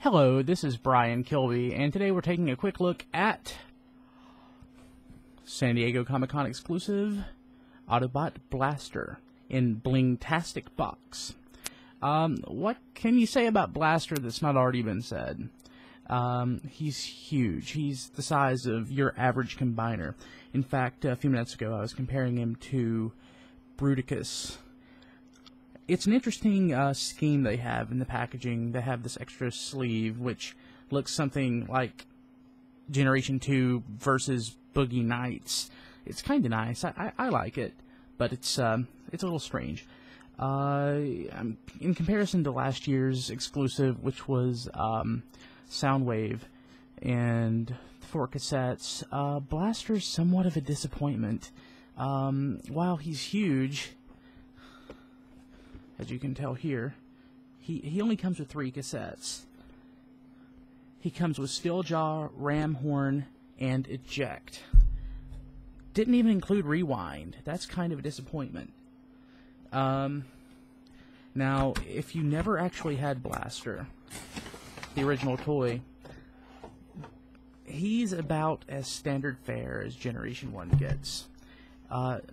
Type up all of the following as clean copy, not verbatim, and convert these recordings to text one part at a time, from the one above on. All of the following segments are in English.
Hello, this is Brian Kilby, and today we're taking a quick look at San Diego Comic-Con exclusive Autobot Blaster in Blingtastic Box. What can you say about Blaster that's not already been said? He's huge. He's the size of your average combiner. In fact, a few minutes ago I was comparing him to Bruticus. It's an interesting scheme they have in the packaging. They have this extra sleeve, which looks something like Generation 2 versus Boogie Nights. It's kind of nice. I like it, but it's a little strange. In comparison to last year's exclusive, which was Soundwave and 4 cassettes, Blaster's somewhat of a disappointment. While he's huge, as you can tell here, he only comes with 3 cassettes. He comes with Steel Jaw, Ram Horn, and Eject. Didn't even include Rewind. That's kind of a disappointment. Now, if you never actually had Blaster, the original toy, he's about as standard fare as Generation 1 gets.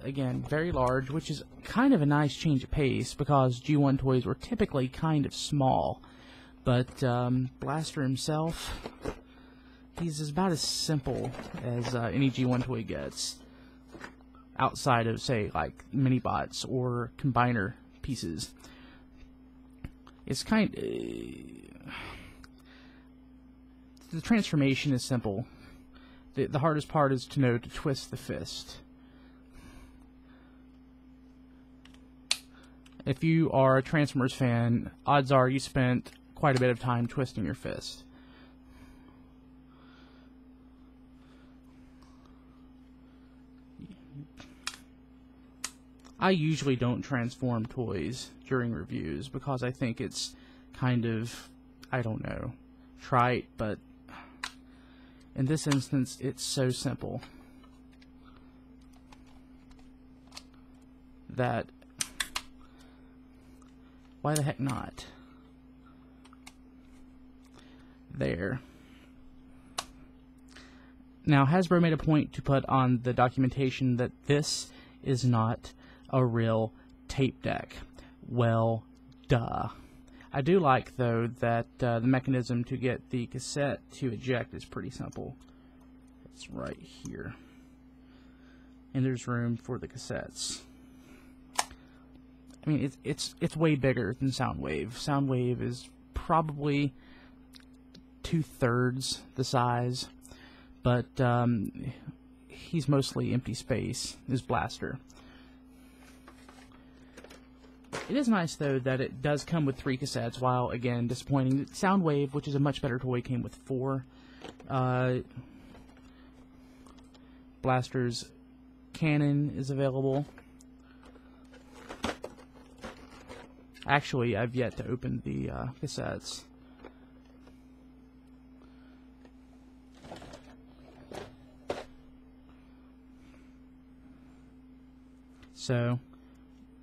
Again, very large, which is kind of a nice change of pace because G1 toys were typically kind of small. But Blaster himself, he's about as simple as any G1 toy gets, outside of, say, like mini-bots or combiner pieces. It's kind of... the transformation is simple. The hardest part is to know to twist the fist. If you are a Transformers fan, odds are you spent quite a bit of time twisting your fist. I usually don't transform toys during reviews because I think it's kind of, I don't know, trite, but in this instance it's so simple that why the heck not? There. Now, Hasbro made a point to put on the documentation that this is not a real tape deck. Well, duh. I do like, though, that the mechanism to get the cassette to eject is pretty simple. It's right here. And there's room for the cassettes. I mean, it's way bigger than Soundwave. Soundwave is probably 2/3 the size, but he's mostly empty space, is Blaster. It is nice, though, that it does come with 3 cassettes, while, again, disappointing. Soundwave, which is a much better toy, came with 4. Blaster's cannon is available. Actually, I've yet to open the cassettes. So,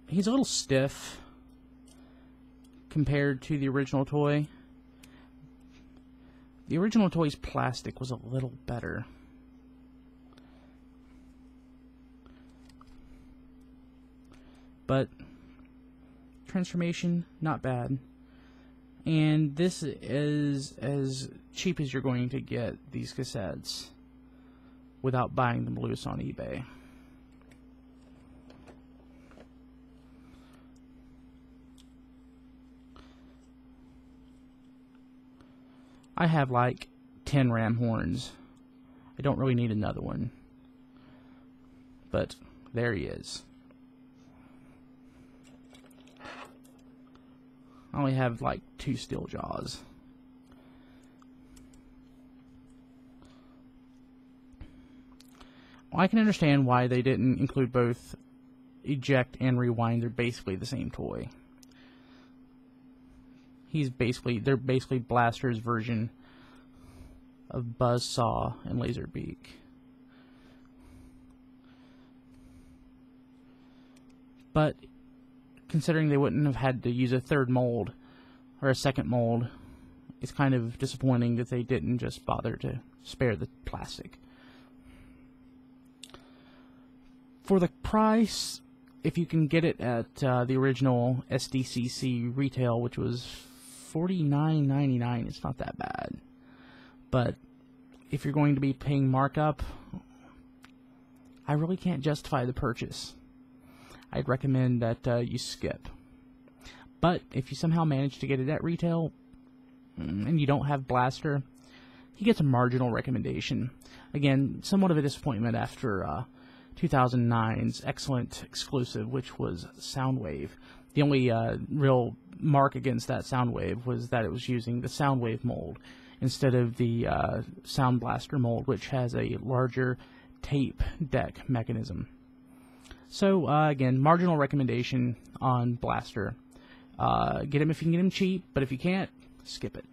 he's a little stiff compared to the original toy. The original toy's plastic was a little better. But transformation, not bad. And this is as cheap as you're going to get these cassettes without buying them loose on eBay. I have like 10 ram horns. I don't really need another one. But there he is. I only have like 2 steel jaws. Well, I can understand why they didn't include both eject and rewind. They're basically the same toy. They're basically Blaster's version of Buzzsaw and Laserbeak. But considering they wouldn't have had to use a third mold or a second mold, it's kind of disappointing that they didn't just bother to spare the plastic. For the price, if you can get it at the original SDCC retail, which was $49.99, it's not that bad. But if you're going to be paying markup, I really can't justify the purchase. I'd recommend that you skip. But if you somehow manage to get it at retail and you don't have Blaster, he gets a marginal recommendation. Again, somewhat of a disappointment after 2009's excellent exclusive, which was Soundwave. The only real mark against that Soundwave was that it was using the Soundwave mold instead of the Sound Blaster mold, which has a larger tape deck mechanism. So, again, marginal recommendation on Blaster. Get him if you can get him cheap, but if you can't, skip it.